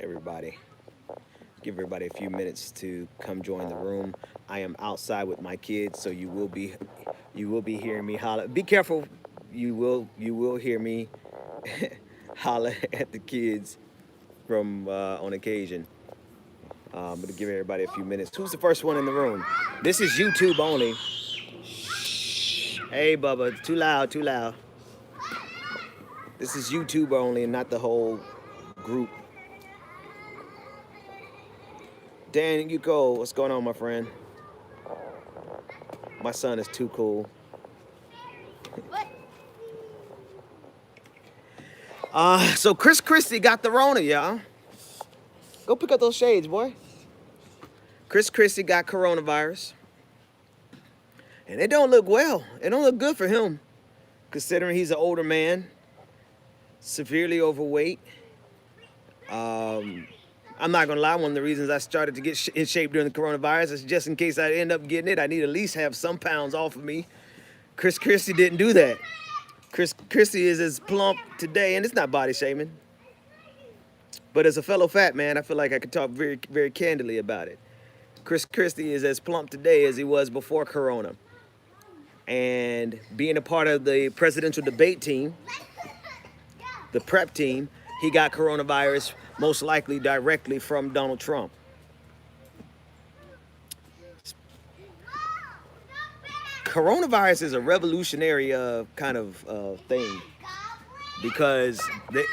everybody. Give everybody a few minutes to come join the room. I am outside with my kids, so you will be hearing me holler. Be careful. You will hear me holler at the kids from on occasion. I'm gonna give everybody a few minutes. Who's the first one in the room? This is YouTube only. Hey, Bubba, too loud, too loud. This is YouTube only and not the whole group. Dan, you go. What's going on, my friend? My son is too cool. So Christie got the Rona, y'all. Go pick up those shades, boy. Christie got coronavirus. And it don't look well. It don't look good for him, considering he's an older man, severely overweight. I'm not gonna lie, one of the reasons I started to get in shape during the coronavirus is just in case I end up getting it, I need to at least have some pounds off of me. Christie didn't do that. Christie is as plump today, and it's not body shaming, but as a fellow fat man, I feel like I could talk very, very candidly about it. Christie is as plump today as he was before Corona. And being a part of the presidential debate team, the prep team, he got coronavirus most likely directly from Donald Trump. Coronavirus is a revolutionary kind of thing because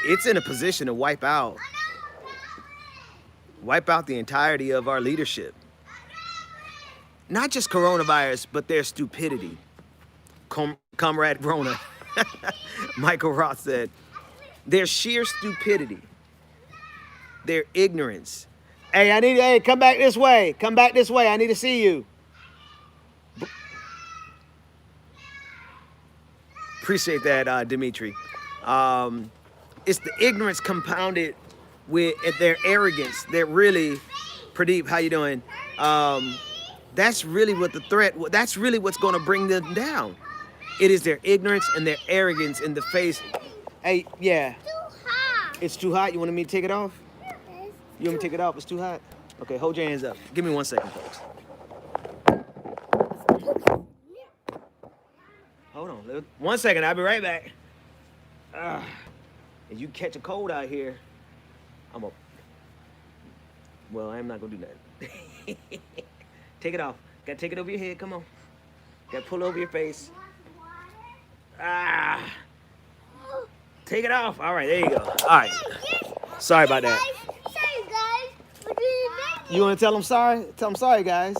it's in a position to wipe out the entirety of our leadership. Not just coronavirus, but their stupidity. Comrade Rona, Michael Roth said, their sheer stupidity, their ignorance. Hey, come back this way. Come back this way. I need to see you. Appreciate that, Dimitri. It's the ignorance compounded with their arrogance. They're really, Pradeep, how you doing? That's really what the threat, that's really what's going to bring them down. It is their ignorance and their arrogance in the face. Hey, yeah. Too hot. It's too hot? You want me to take it off? You want me to take it off? It's too hot? Okay, hold your hands up. Give me 1 second, folks. Hold on. 1 second. I'll be right back. If you catch a cold out here, I'm going to do that. Take it off. Got to take it over your head. Come on. Got to pull over your face. Take it off. All right, there you go. All right. Sorry about that. Sorry, guys. You want to tell him sorry? Tell him sorry, guys.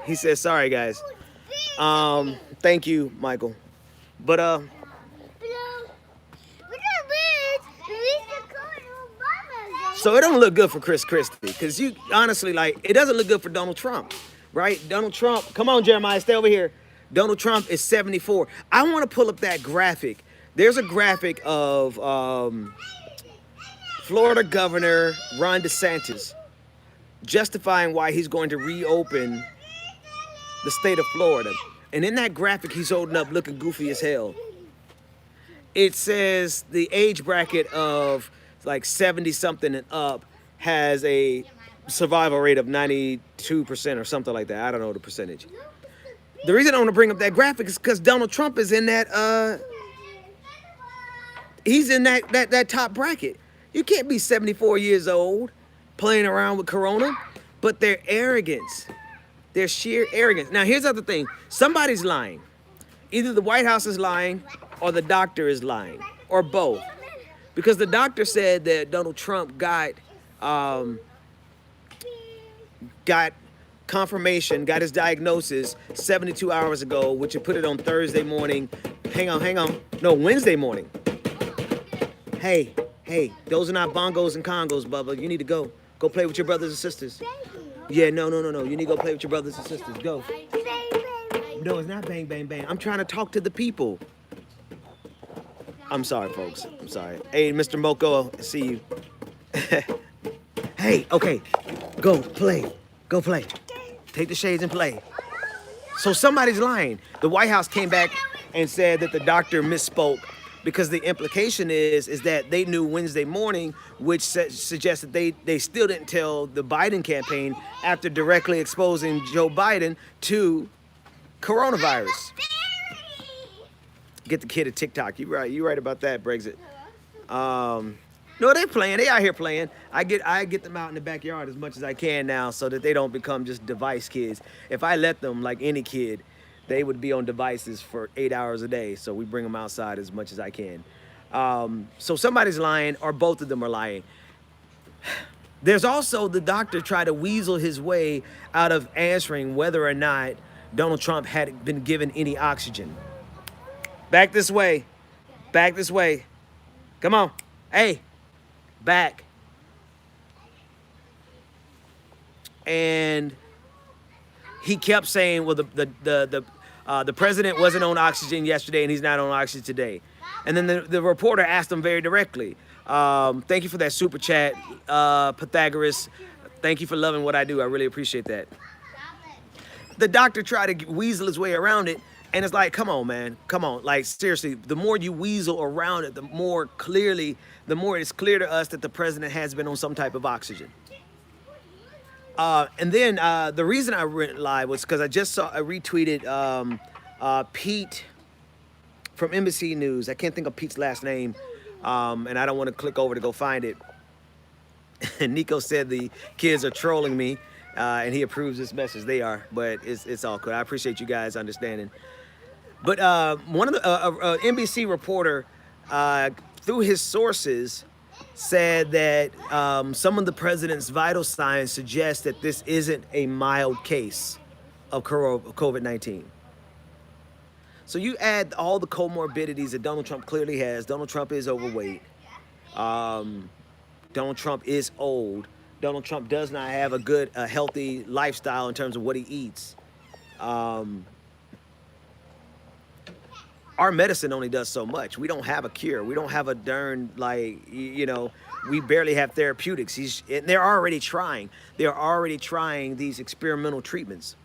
He says sorry, guys. Thank you, Michael. But so it don't look good for Christie, because you honestly, like, it doesn't look good for Donald Trump, right? Donald Trump, come on, Jeremiah, stay over here. Donald Trump is 74. I want to pull up that graphic. There's a graphic of Florida Governor Ron DeSantis justifying why he's going to reopen the state of Florida. And in that graphic, he's holding up looking goofy as hell. It says the age bracket of like 70-something and up has a survival rate of 92% or something like that. I don't know the percentage. The reason I want to bring up that graphic is because Donald Trump is in that, he's in that top bracket. You can't be 74 years old playing around with Corona, but their arrogance, their sheer arrogance. Now, here's the other thing. Somebody's lying. Either the White House is lying or the doctor is lying, or both. Because the doctor said that Donald Trump got confirmation, got his diagnosis 72 hours ago, which would put it on Thursday morning. Hang on. No, Wednesday morning. Hey, those are not bongos and congos, Bubba. You need to go. Go play with your brothers and sisters. Yeah, no. You need to go play with your brothers and sisters. Go. No, it's not bang, bang, bang. I'm trying to talk to the people. I'm sorry, folks. I'm sorry. Hey, Mr. Moko, I see you. Hey, okay. Go play. Take the shades and play. So somebody's lying. The White House came back and said that the doctor misspoke because the implication is that they knew Wednesday morning, which suggests that they still didn't tell the Biden campaign after directly exposing Joe Biden to coronavirus. Get the kid a TikTok. You're right about that, Brexit. No, they're playing. They out here playing. I get them out in the backyard as much as I can now, so that they don't become just device kids. If I let them, like any kid, they would be on devices for 8 hours a day. So we bring them outside as much as I can. So somebody's lying, or both of them are lying. There's also the doctor tried to weasel his way out of answering whether or not Donald Trump had been given any oxygen. Back this way. Back this way. Come on. Hey. Back. And he kept saying, well, the president wasn't on oxygen yesterday and he's not on oxygen today. And then the reporter asked him very directly, thank you for that super chat, Pythagoras. Thank you for loving what I do. I really appreciate that. The doctor tried to weasel his way around it. And it's like, come on, man. Come on. Like, seriously, the more you weasel around it, the more it's clear to us that the president has been on some type of oxygen. And then the reason I went live was because I retweeted Pete from NBC News. I can't think of Pete's last name, and I don't want to click over to go find it. And Nico said the kids are trolling me, and he approves this message. They are, but it's all good. I appreciate you guys understanding. But one of the NBC reporter, through his sources, said that some of the president's vital signs suggest that this isn't a mild case of COVID-19. So you add all the comorbidities that Donald Trump clearly has. Donald Trump is overweight. Donald Trump is old. Donald Trump does not have a healthy lifestyle in terms of what he eats. Our medicine only does so much. We don't have a cure. We don't have a darn, we barely have therapeutics. They're already trying. They're already trying these experimental treatments.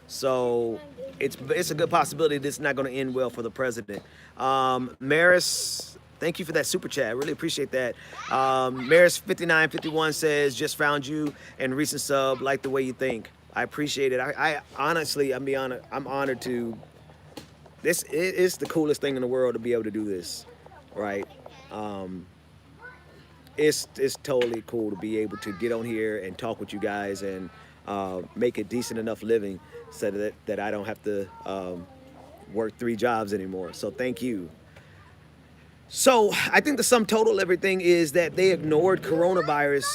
So it's a good possibility this is not going to end well for the president. Maris, thank you for that super chat. I really appreciate that. Maris5951 says, just found you and recent sub, like the way you think. I appreciate it. I honestly, I'm honored to. This is the coolest thing in the world to be able to do this, right? It's totally cool to be able to get on here and talk with you guys and make a decent enough living so that I don't have to work 3 jobs anymore. So thank you. So I think the sum total of everything is that they ignored coronavirus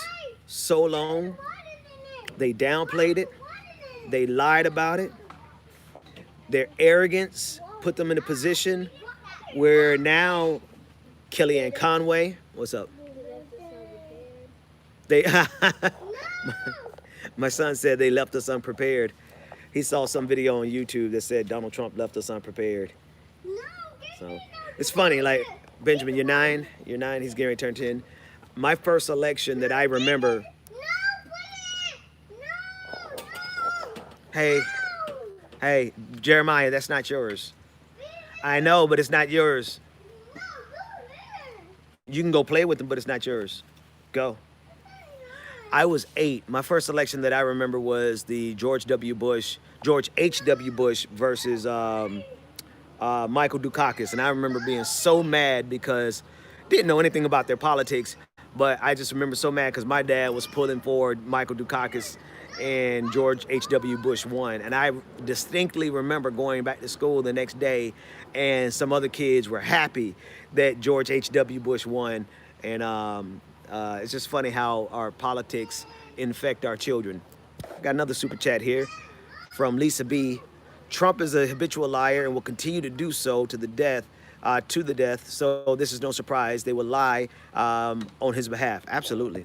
so long. They downplayed it. They lied about it. Their arrogance put them in a position where now Kellyanne Conway, what's up? My son said they left us unprepared. He saw some video on YouTube that said Donald Trump left us unprepared. So it's funny, like, Benjamin, you're 9, he's getting ready to turn 10. My first election that I remember. Hey, Jeremiah, that's not yours. I know, but it's not yours. You can go play with them, but it's not yours. Go. I was 8. My first election that I remember was the George H.W. Bush versus Michael Dukakis. And I remember being so mad because I didn't know anything about their politics, but I just remember so mad because my dad was pulling forward Michael Dukakis and George H.W. Bush won. And I distinctly remember going back to school the next day and some other kids were happy that George H.W. Bush won. And it's just funny how our politics infect our children. Got another super chat here from Lisa B. Trump is a habitual liar and will continue to do so to the death. So this is no surprise. They will lie on his behalf. Absolutely.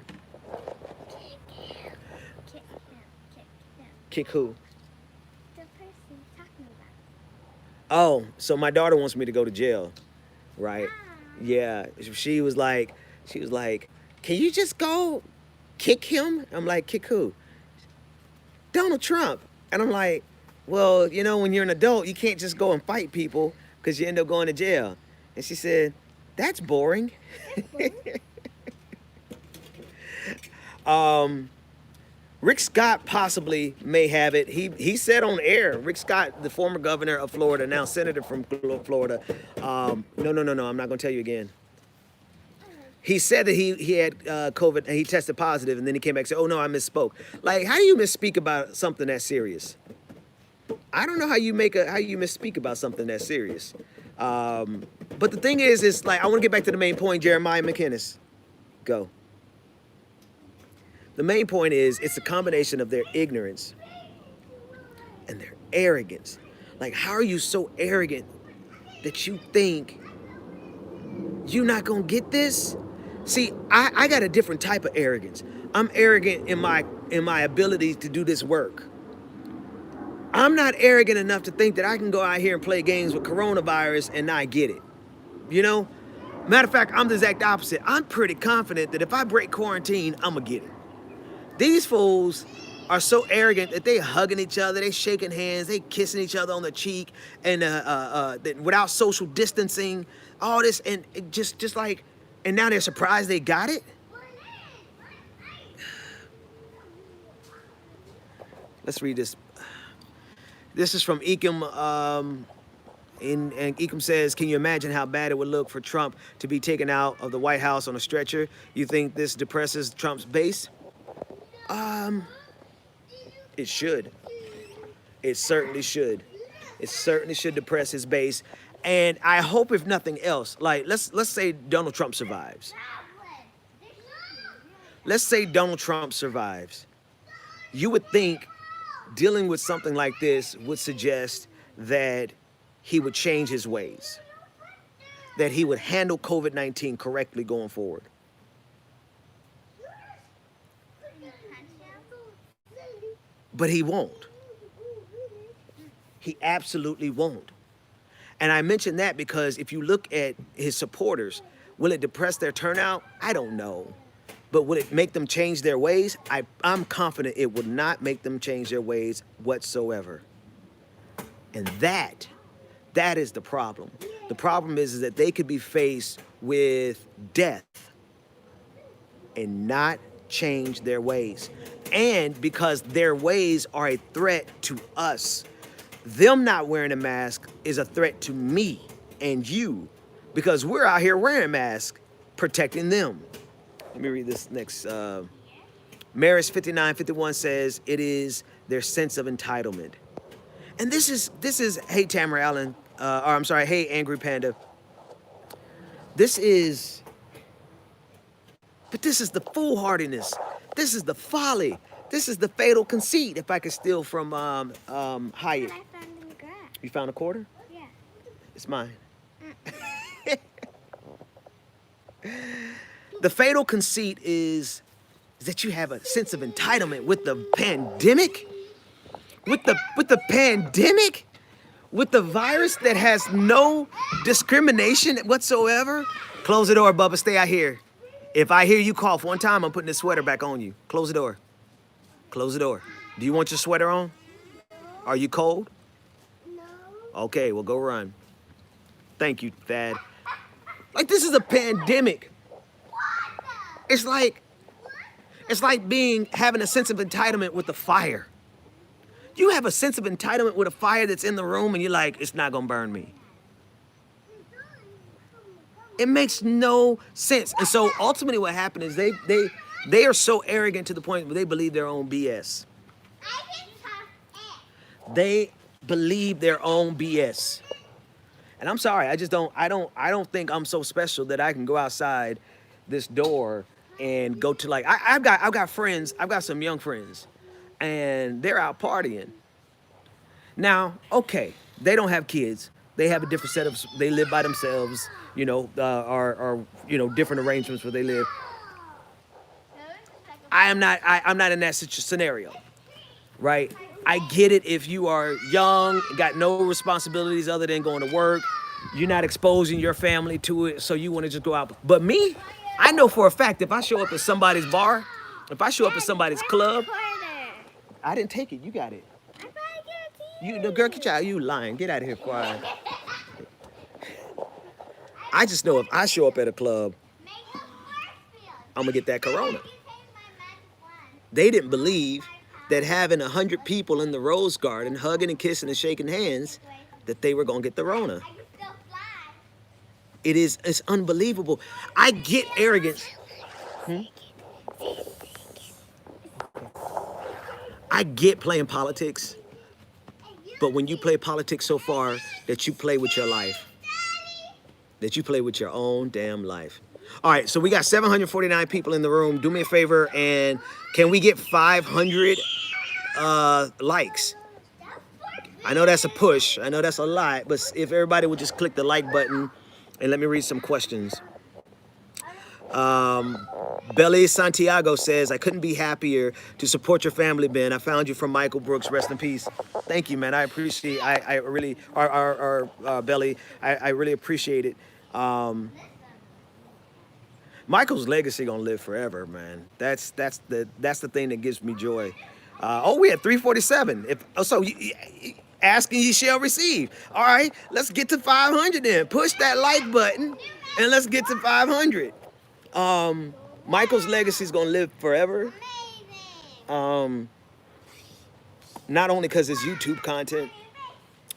Kick who? The person talking about. Oh, so my daughter wants me to go to jail, right? Yeah. She was like, can you just go kick him? I'm like, kick who? Donald Trump. And I'm like, well, when you're an adult, you can't just go and fight people. because you end up going to jail. And she said, that's boring. Rick Scott possibly may have it. He said on air, Rick Scott, the former governor of Florida, now senator from Florida. No, I'm not going to tell you again. He said that he had COVID and he tested positive, and then he came back and said, oh, no, I misspoke. Like, how do you misspeak about something that serious? I don't know how you misspeak about something that serious. But the thing is like, I want to get back to the main point, Jeremiah McInnes. Go. The main point is it's a combination of their ignorance and their arrogance. Like, how are you so arrogant that you think you're not gonna get this? See, I got a different type of arrogance. I'm arrogant in my ability to do this work. I'm not arrogant enough to think that I can go out here and play games with coronavirus and not get it. You know? Matter of fact, I'm the exact opposite. I'm pretty confident that if I break quarantine, I'm gonna get it. These fools are so arrogant that they hugging each other, they shaking hands, they kissing each other on the cheek, and without social distancing, all this, and just like, and now they're surprised they got it. Let's read this. This is from Ekim. And Ekim says, can you imagine how bad it would look for Trump to be taken out of the White House on a stretcher? You think this depresses Trump's base? It should. It certainly should. It certainly should depress his base. And I hope, if nothing else, like let's say Donald Trump survives. Let's say Donald Trump survives. You would think dealing with something like this would suggest that he would change his ways, that he would handle COVID-19 correctly going forward. But he won't. He absolutely won't. And I mention that because if you look at his supporters, will it depress their turnout? I don't know. But will it make them change their ways? I'm confident it would not make them change their ways whatsoever. And that is the problem. The problem is that they could be faced with death and not change their ways. And because their ways are a threat to us, them not wearing a mask is a threat to me and you, because we're out here wearing masks, protecting them. Let me read this next. Maris 5951 says it is their sense of entitlement. And this is hey Tamara Allen, or I'm sorry, hey Angry Panda. This is the foolhardiness. This is the folly. This is the fatal conceit, if I could steal from Hyatt. I found in the grass. You found a quarter? Yeah. It's mine. The fatal conceit is that you have a sense of entitlement with the pandemic, with the pandemic, with the virus that has no discrimination whatsoever. Close the door, Bubba. Stay out here. If I hear you cough one time, I'm putting this sweater back on you. Close the door. Close the door. Do you want your sweater on? Are you cold? No. Okay, well, go run. Thank you, Thad. Like, this is a pandemic. It's like having a sense of entitlement with the fire. You have a sense of entitlement with a fire that's in the room and you're like, it's not gonna burn me. It makes no sense. And so ultimately what happened is they are so arrogant to the point where they believe their own BS. They believe their own BS. And I'm sorry, I don't think I'm so special that I can go outside this door and go to, like, I've got friends, I've got some young friends, and they're out partying. Now, okay, they don't have kids. They have a different set of, they live by themselves, you know, or you know, different arrangements where they live. I'm not in that scenario, right? I get it if you are young, got no responsibilities other than going to work, you're not exposing your family to it, so you want to just go out. But me, I know for a fact if I show up at somebody's bar, if I show up at somebody's club, I didn't take it, you got it. I thought I gave it to you. You, the girl, get out, you lying, get out of here, quiet. I just know if I show up at a club, I'm gonna get that corona. They didn't believe that having 100 people in the Rose Garden hugging and kissing and shaking hands, that they were gonna get the Rona. It's unbelievable. I get arrogance. I get playing politics, but when you play politics so far that you play with your life, that you play with your own damn life. All right, so we got 749 people in the room. Do me a favor, and can we get 500 likes? I know that's a push. I know that's a lot, but if everybody would just click the like button, and let me read some questions. Belly Santiago says, I couldn't be happier to support your family, Ben. I found you from Michael Brooks. Rest in peace. Thank you, man. I appreciate. I really, Belly. I really appreciate it. Michael's legacy gonna live forever, man. That's the thing that gives me joy. We had 347. Asking you shall receive. All right, let's get to 500 then. Push that like button, and let's get to 500. Michael's legacy is gonna live forever. Not only because it's YouTube content,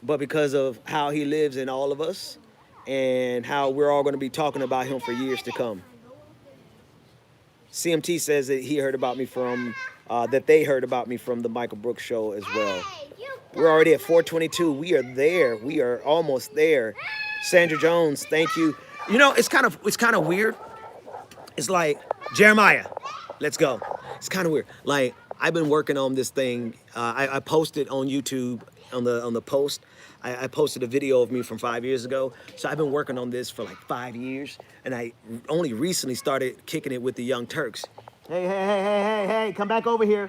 but because of how he lives in all of us, and how we're all gonna be talking about him for years to come. CMT says that he heard about me from, that they heard about me from the Michael Brooks show as well. We're already at 422. We are there. We are almost there. Sandra Jones, thank you. You know, it's kind of weird. It's like, Jeremiah, let's go. It's kind of weird. Like, I've been working on this thing. I posted on YouTube on the post. I posted a video of me from 5 years ago. So I've been working on this for like 5 years, and I only recently started kicking it with the Young Turks. Hey, come back over here.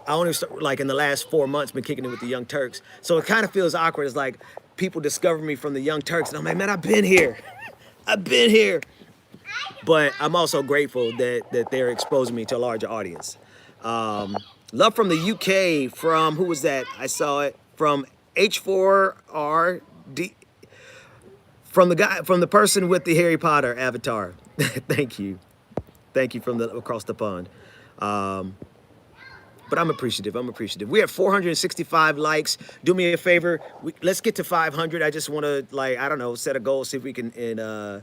I only like in the last 4 months been kicking it with the Young Turks. So it kind of feels awkward. It's like people discover me from the Young Turks, and I'm like, man, I've been here. I've been here. But I'm also grateful that they're exposing me to a larger audience. Love from the UK, from, who was that? I saw it from H4RD, from the person with the Harry Potter avatar. Thank you from across the pond. But I'm appreciative. We have 465 likes. Do me a favor. Let's get to 500. I just want to, like, I don't know, set a goal, see if we can and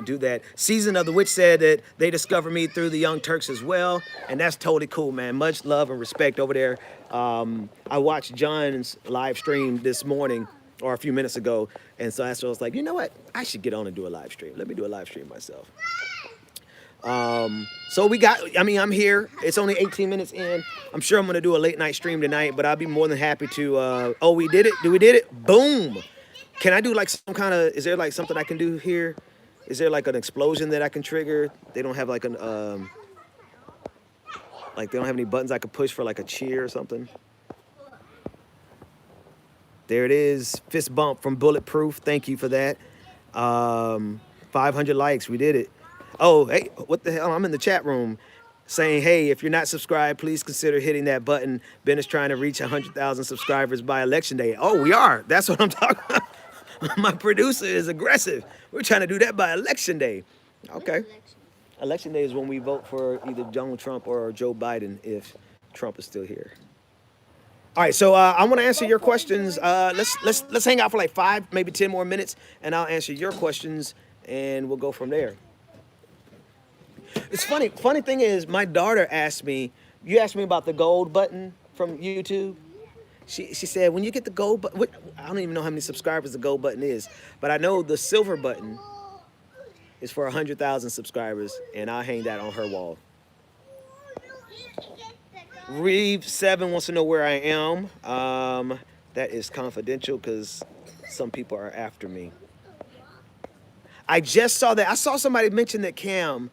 do that. Season of the Witch said that they discovered me through the Young Turks as well, and that's totally cool, man. Much love and respect over there. I watched John's live stream this morning, or a few minutes ago, and so I was like, you know what? I should get on and do a live stream. Let me do a live stream myself. So I'm here. It's only 18 minutes in. I'm sure I'm going to do a late night stream tonight, but I'll be more than happy to, we did it? We did it? Boom. Can I do like some kind of, is there like something I can do here? Is there like an explosion that I can trigger? They don't have like like they don't have any buttons I could push for like a cheer or something. There it is. Fist bump from Bulletproof. Thank you for that. 500 likes. We did it. Oh, hey, what the hell? I'm in the chat room saying, hey, if you're not subscribed, please consider hitting that button. Ben is trying to reach 100,000 subscribers by election day. Oh, we are. That's what I'm talking about. My producer is aggressive. We're trying to do that by election day. Okay. Election day is when we vote for either Donald Trump or Joe Biden if Trump is still here. All right, so I want to answer your questions. Let's hang out for like 5, maybe 10 more minutes, and I'll answer your questions, and we'll go from there. It's funny. Funny thing is, my daughter asked me. You asked me about the gold button from YouTube. She said, when you get the gold button, I don't even know how many subscribers the gold button is, but I know the silver button is for 100,000 subscribers, and I'll hang that on her wall. Reeve7 wants to know where I am. That is confidential because some people are after me. I just saw that. I saw somebody mention that Cam,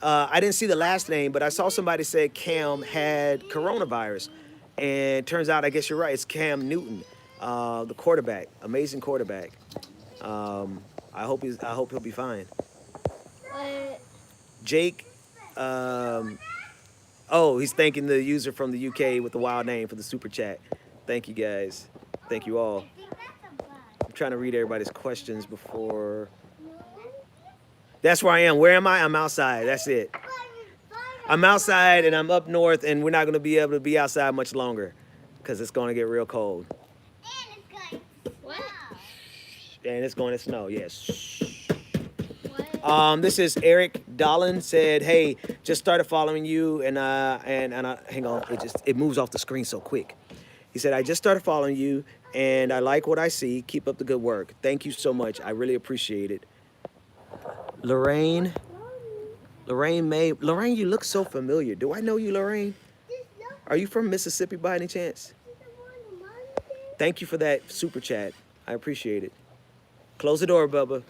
I didn't see the last name, but I saw somebody say Cam had coronavirus. And turns out, I guess you're right, it's Cam Newton, the quarterback, amazing quarterback. I hope he'll be fine. Jake, he's thanking the user from the UK with the wild name for the super chat. Thank you guys. Thank you all. I'm trying to read everybody's questions before That's where I am. Where am I? I'm outside. That's it. I'm outside and I'm up north, and we're not going to be able to be outside much longer because it's going to get real cold. What? And it's going to snow. Yes. What? This is Eric Dolan said, "Hey, just started following you, and hang on, it moves off the screen so quick." He said, "I just started following you, and I like what I see. Keep up the good work. Thank you so much. I really appreciate it." Lorraine May. Lorraine, you look so familiar. Do I know you, Lorraine? Are you from Mississippi by any chance? Thank you for that super chat. I appreciate it. Close the door, Bubba.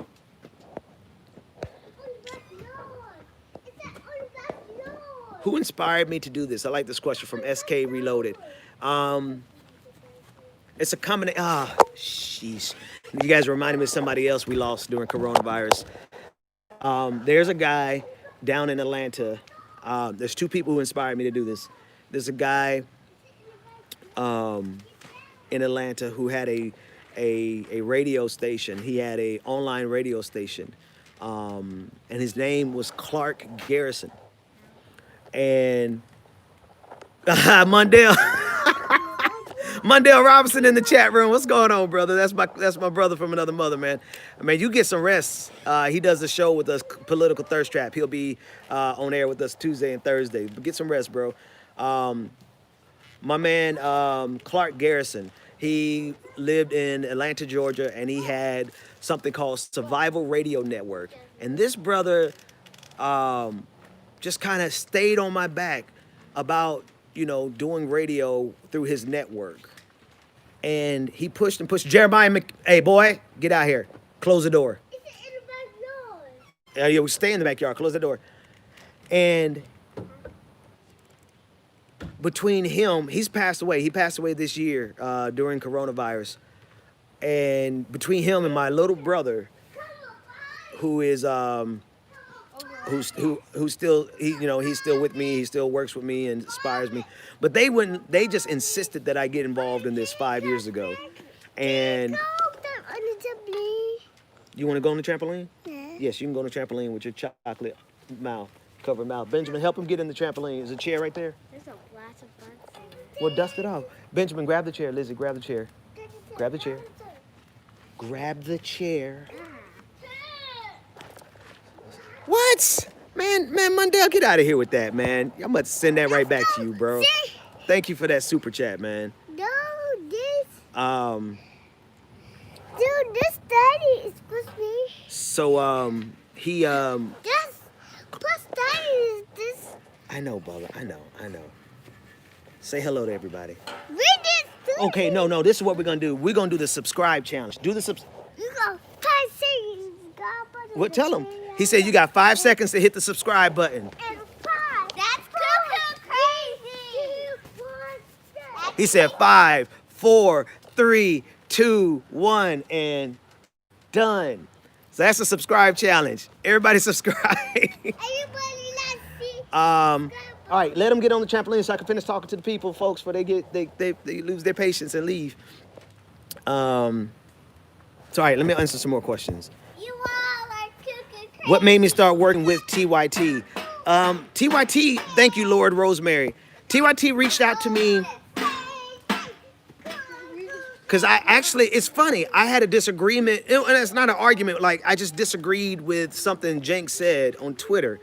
Who inspired me to do this? I like this question from SK Reloaded. It's a combination. Jeez. You guys reminded me of somebody else we lost during coronavirus. There's a guy down in Atlanta. There's two people who inspired me to do this. There's a guy in Atlanta who had a radio station. He had a online radio station, and his name was Clark Garrison. And Mondale Robinson in the chat room. What's going on, brother? That's my brother from another mother, man. I mean, you get some rest. He does the show with us, Political Thirst Trap. He'll be on air with us Tuesday and Thursday. But get some rest, bro. My man, Clark Garrison, he lived in Atlanta, Georgia, and he had something called Survival Radio Network. And this brother just kind of stayed on my back about, doing radio through his network. And he pushed and pushed. Jeremiah, hey, boy, get out here. Close the door. It's in the backyard. Yeah, we stay in the backyard. Close the door. And between him, he's passed away. He passed away this year during coronavirus. And between him and my little brother, who is who's still he's still with me. He still works with me and inspires me. But they just insisted that I get involved in this 5 years ago. And you want to go on the trampoline? Yeah. Yes, you can go on the trampoline with your chocolate covered mouth. Benjamin, help him get in the trampoline. Is a chair right there? There's a lot of bugs in it. Well, dust it off. Benjamin, grab the chair. Lizzie, grab the chair. Grab the chair. Grab the chair. What? Man, Mundell, get out of here with that, man. I'm about to send that right back to you, bro. Thank you for that super chat, man. No, this. Dude, this daddy is plus me. So, he, Yes. Plus daddy is this. I know, Bubba. I know. Say hello to everybody. We did. Okay, no. This is what we're gonna do. We're gonna do the subscribe challenge. Do the You got 5 seconds. What? Tell him. He said you got 5 seconds to hit the subscribe button. And 5. That's cuckoo crazy. He said 5, 4, 3, 2, 1, and done. So that's a subscribe challenge. Everybody subscribe. Everybody let's see. All right, let them get on the trampoline so I can finish talking to the people, folks, before they lose their patience and leave. So all right, let me answer some more questions. You all are cuckoo crazy. What made me start working with TYT? TYT, thank you, Lord Rosemary. TYT reached out to me because it's funny. I had a disagreement, and it's not an argument. Like, I just disagreed with something Jenk said on Twitter,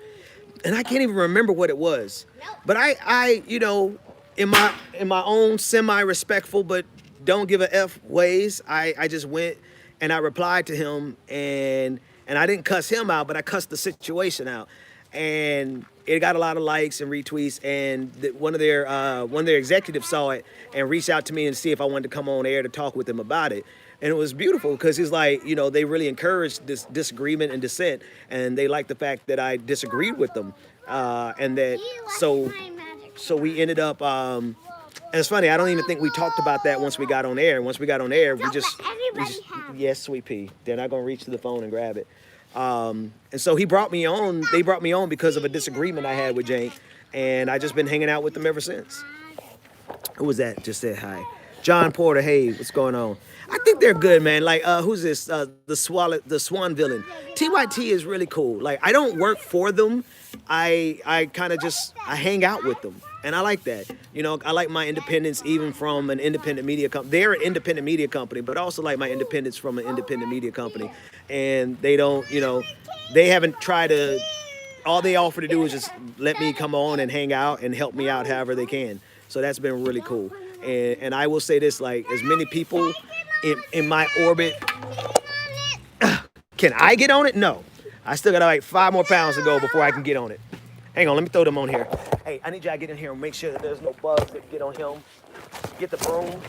and I can't even remember what it was. But I in my own semi-respectful but don't give a F ways, I just went and I replied to him, and I didn't cuss him out, but I cussed the situation out. And it got a lot of likes and retweets, and one of their executives saw it and reached out to me and see if I wanted to come on air to talk with them about it. And it was beautiful because he's like, they really encouraged this disagreement and dissent, and they liked the fact that I disagreed with them, and that so we ended up. And it's funny, I don't even think we talked about that once we got on air. Once we got on air, we just yes, sweet pea. They're not gonna reach to the phone and grab it. And so he brought me on. They brought me on because of a disagreement I had with Jane, and I just been hanging out with them ever since. Who was that? Just said hi. John Porter, hey, what's going on? I think they're good, man. Like, who's this? The Swan villain. TYT is really cool. Like, I don't work for them. I kind of just I hang out with them, and I like that. You know, I like my independence even from an independent media company. They're an independent media company, but I also like my independence from an independent media company. And they don't, you know, they haven't tried to. All they offer to do is just let me come on and hang out and help me out however they can. So that's been really cool. And I will say this, like, as many people in my orbit, can I get on it? No. I still got like 5 more pounds to go before I can get on it. Hang on, let me throw them on here. Hey, I need y'all to get in here and make sure that there's no bugs that get on him. Get the broom.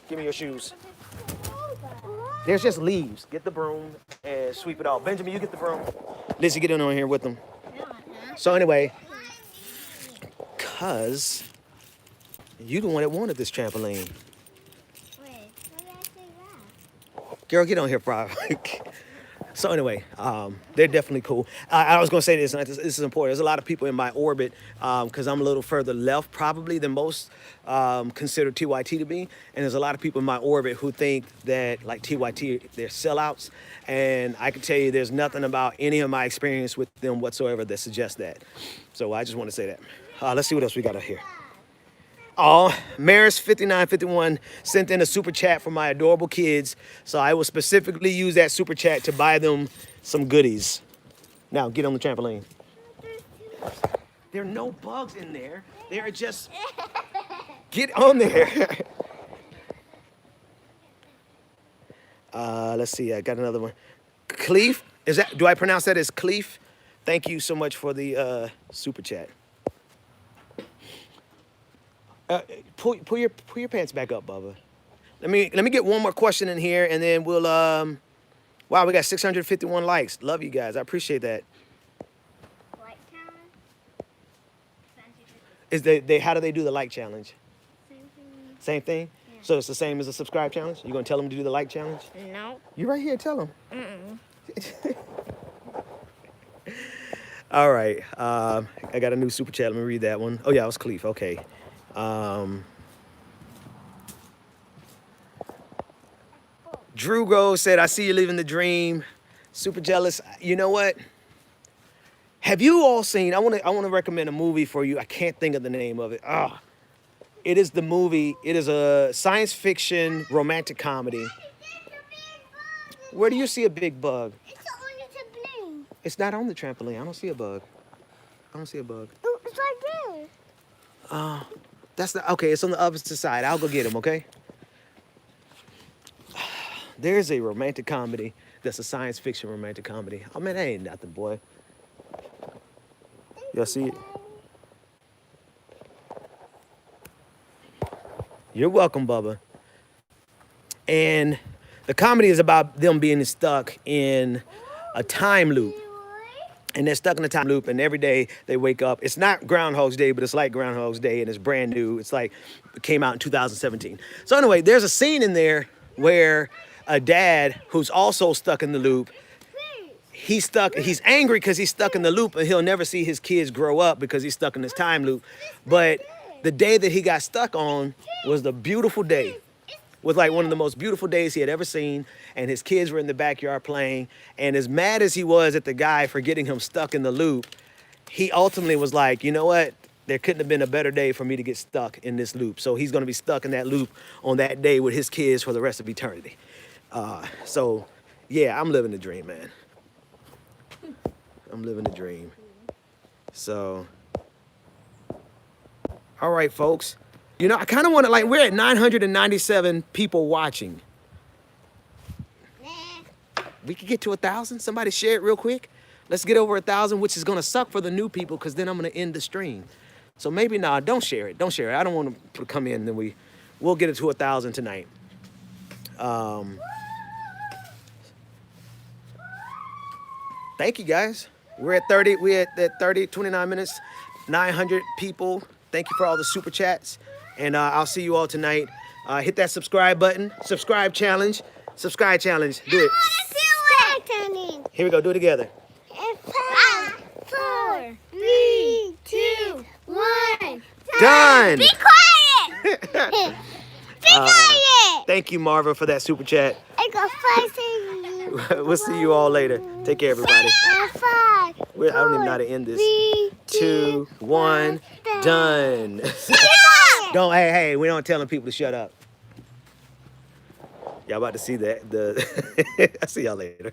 Give me your shoes. There's just leaves. Get the broom and sweep it off. Benjamin, you get the broom. Lizzie, get in on here with them. So anyway, cause you the one that wanted this trampoline. Girl, get on here, bro. So anyway, they're definitely cool. I was gonna say this, and this is important. There's a lot of people in my orbit, because I'm a little further left probably than most consider TYT to be. And there's a lot of people in my orbit who think that like TYT, they're sellouts. And I can tell you there's nothing about any of my experience with them whatsoever that suggests that. So I just want to say that. Let's see what else we got out here. Oh, Maris5951 sent in a super chat for my adorable kids. So I will specifically use that super chat to buy them some goodies. Now, get on the trampoline. There are no bugs in there. There are just... Get on there. Let's see, I got another one. Cleef, is that, do I pronounce that as Cleef? Thank you so much for the super chat. Pull your pants back up, Bubba. Let me get one more question in here, and then we'll wow, we got 651 likes. Love you guys. I appreciate that. Like challenge? Is they how do they do the like challenge? Same thing. Same thing? Yeah. So it's the same as a subscribe challenge? You gonna tell them to do the like challenge? No. You right here, tell them. All right. I got a new super chat. Let me read that one. Oh yeah, it was Cleef. Okay. Drew Grove said, I see you living the dream. Super jealous. You know what? Have you all seen, I want to recommend a movie for you. I can't think of the name of it. It is the movie. It is a science fiction romantic comedy. Where do you see a big bug? It's on the trampoline. It's not on the trampoline. I don't see a bug. I don't see a bug. Oh, it's right there. That's the, okay, it's on the opposite side. I'll go get him, okay? There's a romantic comedy that's a science fiction romantic comedy. Oh, man, that ain't nothing, boy. Y'all see it? You're welcome, Bubba. And the comedy is about them being stuck in a time loop. And they're stuck in a time loop, and every day they wake up. It's not Groundhog's Day, but it's like Groundhog's Day, and it's brand new. It's like, it came out in 2017. So anyway, there's a scene in there where a dad who's also stuck in the loop, he's angry because he's stuck in the loop, and he'll never see his kids grow up because he's stuck in this time loop. But the day that he got stuck on was the beautiful day. Was like one of the most beautiful days he had ever seen, and his kids were in the backyard playing. And as mad as he was at the guy for getting him stuck in the loop, he ultimately was like, you know what? There couldn't have been a better day for me to get stuck in this loop. So he's gonna be stuck in that loop on that day with his kids for the rest of eternity. So yeah, I'm living the dream, man. I'm living the dream. So, all right, folks. You know, I kind of want to, like, we're at 997 people watching. We could get to 1,000. Somebody share it real quick. Let's get over 1,000, which is going to suck for the new people because then I'm going to end the stream. So maybe, nah, don't share it. Don't share it. I don't want to come in and then we'll get it to 1,000 tonight. Thank you, guys. We're at 29 minutes, 900 people. Thank you for all the super chats. And I'll see you all tonight. Hit that subscribe button. Subscribe challenge. Subscribe challenge. Do it. Here we go. Do it together. 5, 4, 3, 2, 1. Done. Be quiet. Thank you, Marva, for that super chat. I got 5 seconds. We'll see you all later. Take care, everybody. 5. I don't even know how to end this. 3, 2, 1, done. Don't, hey, we don't telling people to shut up. Y'all about to see that. I'll see y'all later.